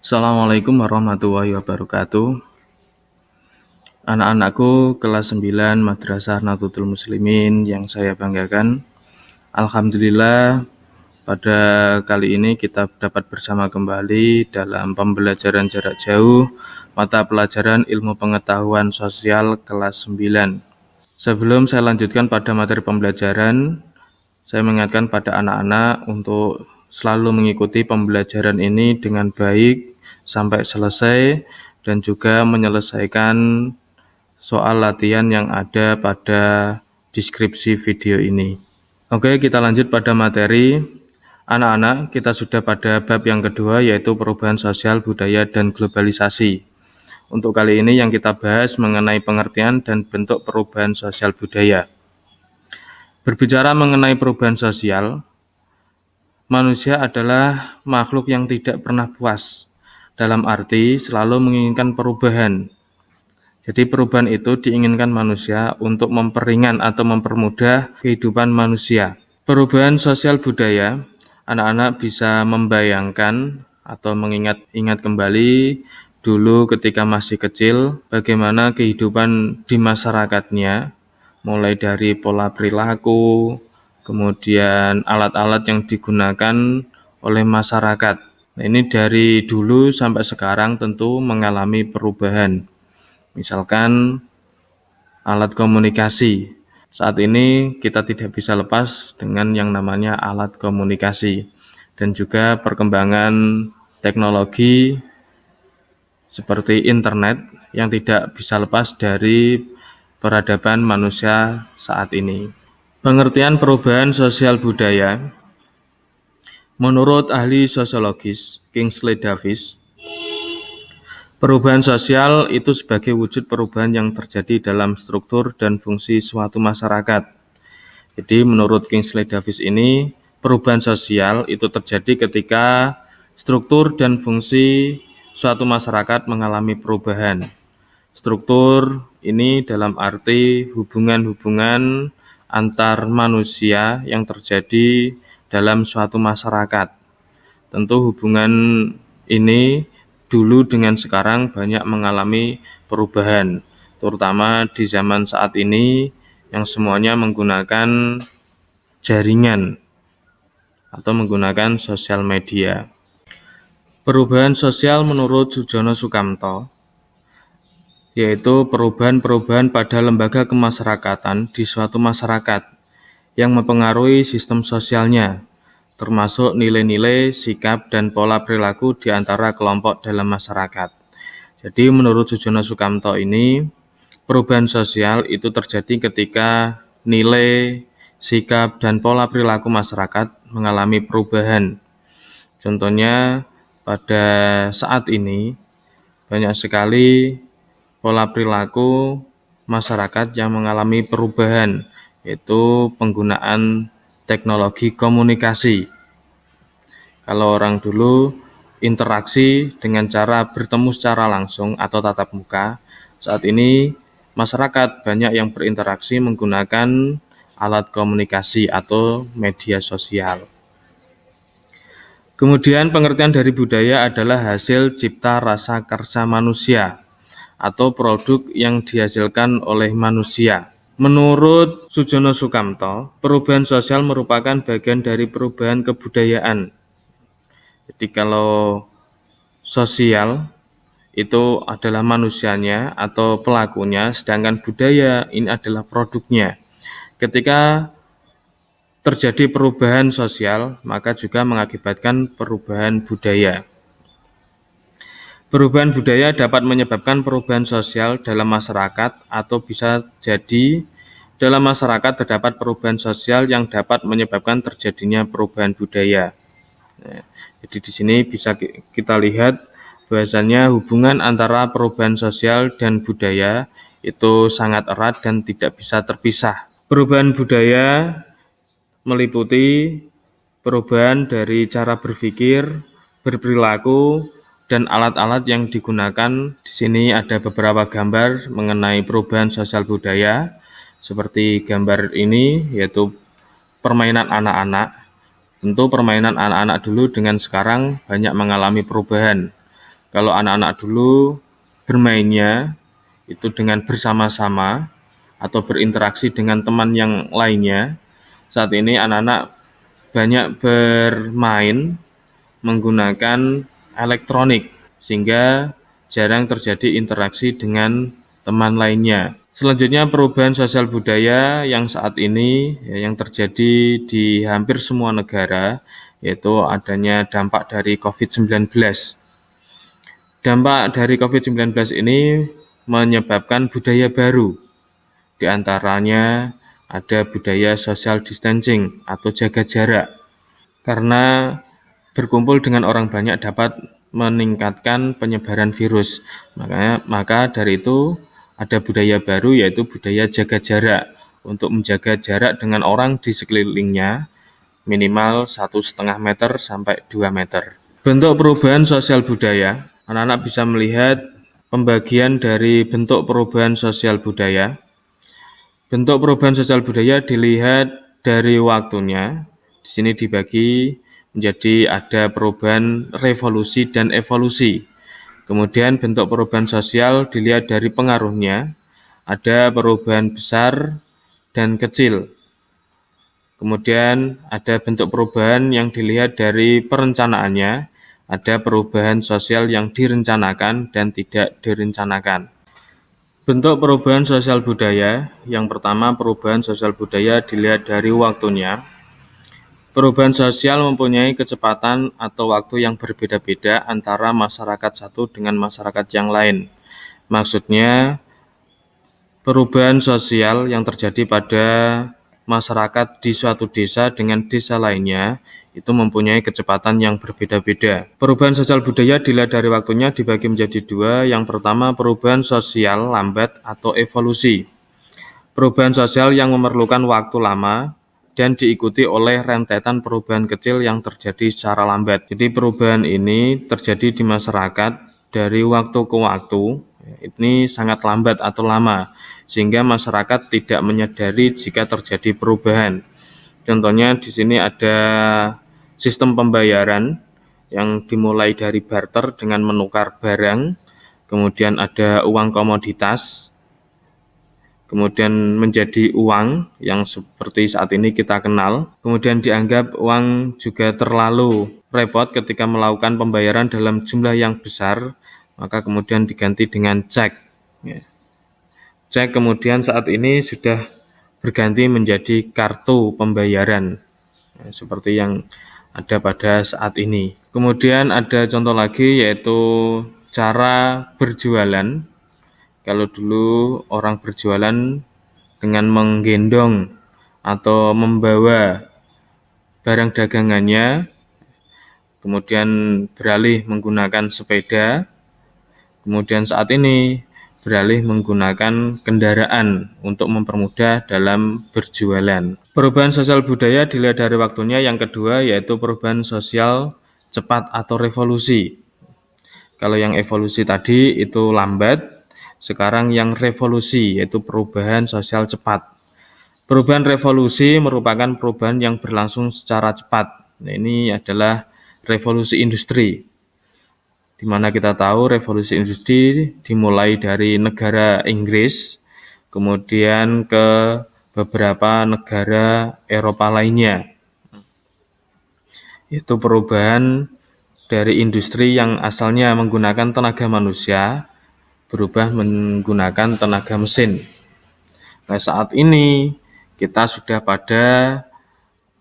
Assalamualaikum warahmatullahi wabarakatuh. Anak-anakku kelas 9 Madrasah Nahdlatul Muslimin yang saya banggakan. Alhamdulillah pada kali ini kita dapat bersama kembali dalam pembelajaran jarak jauh mata pelajaran Ilmu Pengetahuan Sosial kelas 9. Sebelum saya lanjutkan pada materi pembelajaran, saya mengingatkan pada anak-anak untuk selalu mengikuti pembelajaran ini dengan baik sampai selesai dan juga menyelesaikan soal latihan yang ada pada deskripsi video ini. Oke, kita lanjut pada materi. Anak-anak, kita sudah pada bab yang kedua, yaitu perubahan sosial, budaya, dan globalisasi. Untuk kali ini yang kita bahas mengenai pengertian dan bentuk perubahan sosial budaya. Berbicara mengenai perubahan sosial, manusia adalah makhluk yang tidak pernah puas, dalam arti selalu menginginkan perubahan. Jadi perubahan itu diinginkan manusia untuk memperingan atau mempermudah kehidupan manusia. Perubahan sosial budaya, anak-anak bisa membayangkan atau mengingat kembali dulu ketika masih kecil, bagaimana kehidupan di masyarakatnya, mulai dari pola perilaku, kemudian alat-alat yang digunakan oleh masyarakat. Nah, ini dari dulu sampai sekarang tentu mengalami perubahan. Misalkan alat komunikasi. Saat ini kita tidak bisa lepas dengan yang namanya alat komunikasi. Dan juga perkembangan teknologi seperti internet yang tidak bisa lepas dari peradaban manusia saat ini. Pengertian perubahan sosial budaya. Menurut ahli sosiologis Kingsley Davis, perubahan sosial itu sebagai wujud perubahan yang terjadi dalam struktur dan fungsi suatu masyarakat. Jadi menurut Kingsley Davis ini, perubahan sosial itu terjadi ketika struktur dan fungsi suatu masyarakat mengalami perubahan. Struktur ini dalam arti hubungan-hubungan antar manusia yang terjadi dalam suatu masyarakat. Tentu hubungan ini dulu dengan sekarang banyak mengalami perubahan, terutama di zaman saat ini yang semuanya menggunakan jaringan atau menggunakan sosial media. Perubahan sosial menurut Sujono Sukamto yaitu perubahan-perubahan pada lembaga kemasyarakatan di suatu masyarakat yang mempengaruhi sistem sosialnya, termasuk nilai-nilai, sikap, dan pola perilaku di antara kelompok dalam masyarakat. Jadi menurut Sujono Sukamto ini, perubahan sosial itu terjadi ketika nilai, sikap, dan pola perilaku masyarakat mengalami perubahan. Contohnya, pada saat ini, banyak sekali pola perilaku masyarakat yang mengalami perubahan, yaitu penggunaan teknologi komunikasi. Kalau orang dulu interaksi dengan cara bertemu secara langsung atau tatap muka, saat ini masyarakat banyak yang berinteraksi menggunakan alat komunikasi atau media sosial. Kemudian pengertian dari budaya adalah hasil cipta rasa karsa manusia atau produk yang dihasilkan oleh manusia. Menurut Sujono Sukamto, perubahan sosial merupakan bagian dari perubahan kebudayaan. Jadi kalau sosial itu adalah manusianya atau pelakunya, sedangkan budaya ini adalah produknya. Ketika terjadi perubahan sosial, maka juga mengakibatkan perubahan budaya. Perubahan budaya dapat menyebabkan perubahan sosial dalam masyarakat atau bisa jadi dalam masyarakat terdapat perubahan sosial yang dapat menyebabkan terjadinya perubahan budaya. Nah, jadi di sini bisa kita lihat bahwasannya hubungan antara perubahan sosial dan budaya itu sangat erat dan tidak bisa terpisah. Perubahan budaya meliputi perubahan dari cara berpikir, berperilaku, dan alat-alat yang digunakan. Di sini ada beberapa gambar mengenai perubahan sosial budaya, seperti gambar ini, yaitu permainan anak-anak. Tentu permainan anak-anak dulu dengan sekarang banyak mengalami perubahan. Kalau anak-anak dulu bermainnya itu dengan bersama-sama atau berinteraksi dengan teman yang lainnya, saat ini anak-anak banyak bermain menggunakan elektronik, sehingga jarang terjadi interaksi dengan teman lainnya. Selanjutnya, perubahan sosial budaya yang saat ini yang terjadi di hampir semua negara, yaitu adanya dampak dari COVID-19. Dampak dari COVID-19 ini menyebabkan budaya baru, di antaranya ada budaya social distancing atau jaga jarak. Karena berkumpul dengan orang banyak dapat meningkatkan penyebaran virus. Maka dari itu ada budaya baru, yaitu budaya jaga jarak, untuk menjaga jarak dengan orang di sekelilingnya minimal 1,5 meter sampai 2 meter. Bentuk perubahan sosial budaya, anak-anak bisa melihat pembagian dari bentuk perubahan sosial budaya. Bentuk perubahan sosial budaya dilihat dari waktunya. Di sini dibagi menjadi ada perubahan revolusi dan evolusi. Kemudian bentuk perubahan sosial dilihat dari pengaruhnya, ada perubahan besar dan kecil. Kemudian ada bentuk perubahan yang dilihat dari perencanaannya, ada perubahan sosial yang direncanakan dan tidak direncanakan. Bentuk perubahan sosial budaya, yang pertama perubahan sosial budaya dilihat dari waktunya. Perubahan sosial mempunyai kecepatan atau waktu yang berbeda-beda antara masyarakat satu dengan masyarakat yang lain. Maksudnya, perubahan sosial yang terjadi pada masyarakat di suatu desa dengan desa lainnya itu mempunyai kecepatan yang berbeda-beda. Perubahan sosial budaya dilihat dari waktunya dibagi menjadi dua. Yang pertama, perubahan sosial lambat atau evolusi. Perubahan sosial yang memerlukan waktu lama dan diikuti oleh rentetan perubahan kecil yang terjadi secara lambat. Jadi perubahan ini terjadi di masyarakat dari waktu ke waktu, ini sangat lambat atau lama, sehingga masyarakat tidak menyadari jika terjadi perubahan. Contohnya di sini ada sistem pembayaran yang dimulai dari barter dengan menukar barang, kemudian ada uang komoditas, kemudian menjadi uang yang seperti saat ini kita kenal. Kemudian dianggap uang juga terlalu repot ketika melakukan pembayaran dalam jumlah yang besar, maka kemudian diganti dengan cek. Cek kemudian saat ini sudah berganti menjadi kartu pembayaran, seperti yang ada pada saat ini. Kemudian ada contoh lagi, yaitu cara berjualan. Kalau dulu orang berjualan dengan menggendong atau membawa barang dagangannya, kemudian beralih menggunakan sepeda, kemudian saat ini beralih menggunakan kendaraan untuk mempermudah dalam berjualan. Perubahan sosial budaya dilihat dari waktunya. Yang kedua, yaitu perubahan sosial cepat atau revolusi. Kalau yang evolusi tadi itu lambat, sekarang yang revolusi yaitu perubahan sosial cepat. Perubahan revolusi merupakan perubahan yang berlangsung secara cepat. Nah, ini adalah revolusi industri, di mana kita tahu revolusi industri dimulai dari negara Inggris, kemudian ke beberapa negara Eropa lainnya. Itu perubahan dari industri yang asalnya menggunakan tenaga manusia berubah menggunakan tenaga mesin. Nah, saat ini kita sudah pada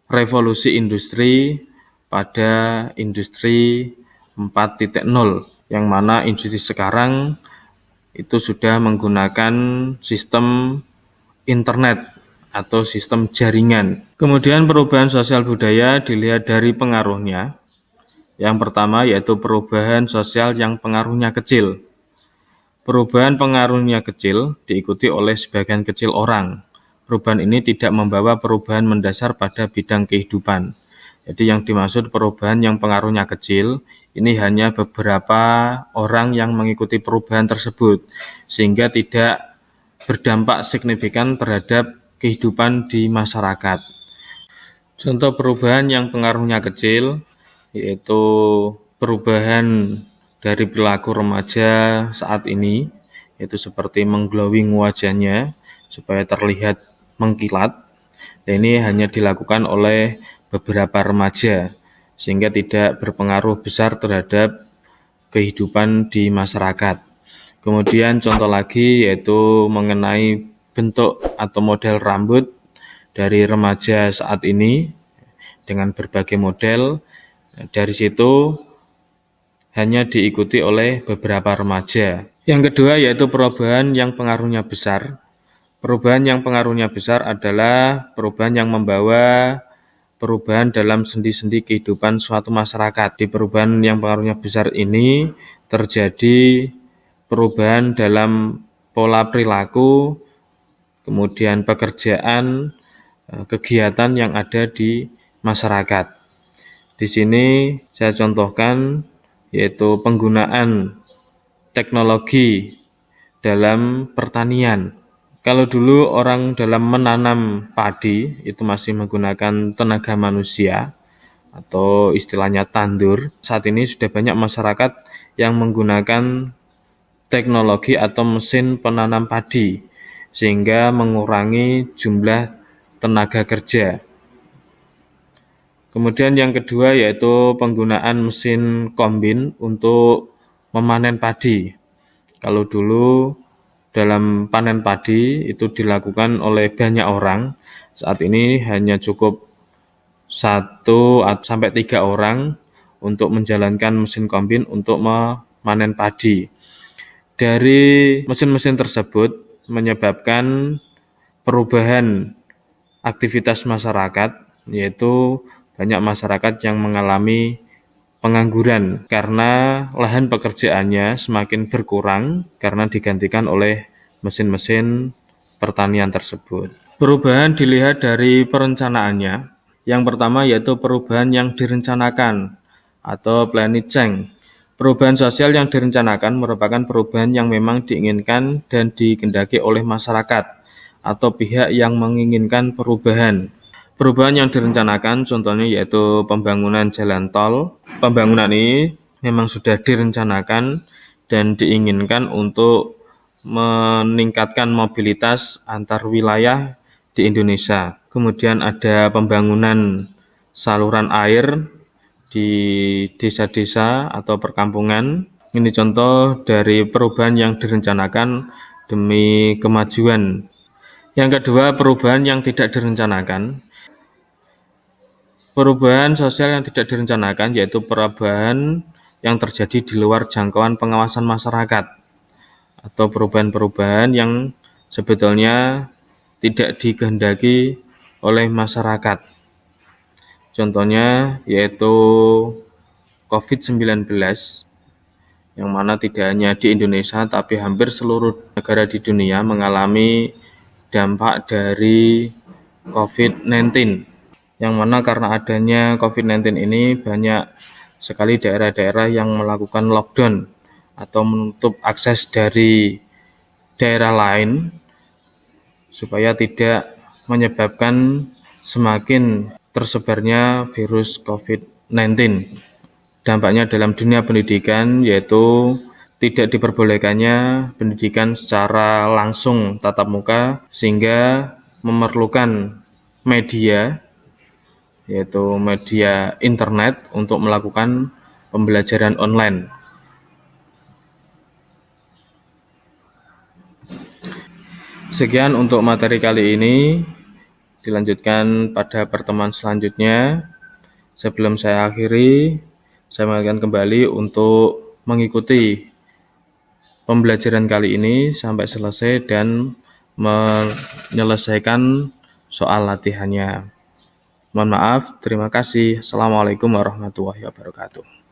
revolusi industri, pada industri 4.0, yang mana industri sekarang itu sudah menggunakan sistem internet atau sistem jaringan. Kemudian perubahan sosial budaya dilihat dari pengaruhnya. Yang pertama yaitu perubahan sosial yang pengaruhnya kecil. Perubahan pengaruhnya kecil diikuti oleh sebagian kecil orang. Perubahan ini tidak membawa perubahan mendasar pada bidang kehidupan. Jadi yang dimaksud perubahan yang pengaruhnya kecil, ini hanya beberapa orang yang mengikuti perubahan tersebut, sehingga tidak berdampak signifikan terhadap kehidupan di masyarakat. Contoh perubahan yang pengaruhnya kecil, yaitu perubahan dari perilaku remaja saat ini, yaitu seperti mengglowing wajahnya supaya terlihat mengkilat. Dan ini hanya dilakukan oleh beberapa remaja, sehingga tidak berpengaruh besar terhadap kehidupan di masyarakat. Kemudian contoh lagi yaitu mengenai bentuk atau model rambut dari remaja saat ini dengan berbagai model. Dari situ hanya diikuti oleh beberapa remaja. Yang kedua yaitu perubahan yang pengaruhnya besar. Perubahan yang pengaruhnya besar adalah perubahan yang membawa perubahan dalam sendi-sendi kehidupan suatu masyarakat. Di perubahan yang pengaruhnya besar ini terjadi perubahan dalam pola perilaku, kemudian pekerjaan, kegiatan yang ada di masyarakat. Di sini saya contohkan yaitu penggunaan teknologi dalam pertanian. Kalau dulu orang dalam menanam padi itu masih menggunakan tenaga manusia atau istilahnya tandur, saat ini sudah banyak masyarakat yang menggunakan teknologi atau mesin penanam padi sehingga mengurangi jumlah tenaga kerja. Kemudian yang kedua yaitu penggunaan mesin kombin untuk memanen padi. Kalau dulu dalam panen padi itu dilakukan oleh banyak orang, saat ini hanya cukup 1-3 orang untuk menjalankan mesin kombin untuk memanen padi. Dari mesin-mesin tersebut menyebabkan perubahan aktivitas masyarakat, yaitu banyak masyarakat yang mengalami pengangguran karena lahan pekerjaannya semakin berkurang karena digantikan oleh mesin-mesin pertanian tersebut. Perubahan dilihat dari perencanaannya. Yang pertama yaitu perubahan yang direncanakan atau planned change. Perubahan sosial yang direncanakan merupakan perubahan yang memang diinginkan dan dikehendaki oleh masyarakat atau pihak yang menginginkan perubahan. Perubahan yang direncanakan contohnya yaitu pembangunan jalan tol. Pembangunan ini memang sudah direncanakan dan diinginkan untuk meningkatkan mobilitas antar wilayah di Indonesia. Kemudian ada pembangunan saluran air di desa-desa atau perkampungan. Ini contoh dari perubahan yang direncanakan demi kemajuan. Yang kedua, perubahan yang tidak direncanakan. Perubahan sosial yang tidak direncanakan yaitu perubahan yang terjadi di luar jangkauan pengawasan masyarakat atau perubahan-perubahan yang sebetulnya tidak dikehendaki oleh masyarakat. Contohnya yaitu COVID-19 yang mana tidak hanya di Indonesia tapi hampir seluruh negara di dunia mengalami dampak dari COVID-19. Yang mana karena adanya COVID-19 ini banyak sekali daerah-daerah yang melakukan lockdown atau menutup akses dari daerah lain supaya tidak menyebabkan semakin tersebarnya virus COVID-19. Dampaknya dalam dunia pendidikan yaitu tidak diperbolehkannya pendidikan secara langsung tatap muka sehingga memerlukan media yaitu media internet untuk melakukan pembelajaran online. Sekian untuk materi kali ini, dilanjutkan pada pertemuan selanjutnya. Sebelum saya akhiri, saya mengingatkan kembali untuk mengikuti pembelajaran kali ini sampai selesai dan menyelesaikan soal latihannya. Mohon maaf, terima kasih. Assalamualaikum warahmatullahi wabarakatuh.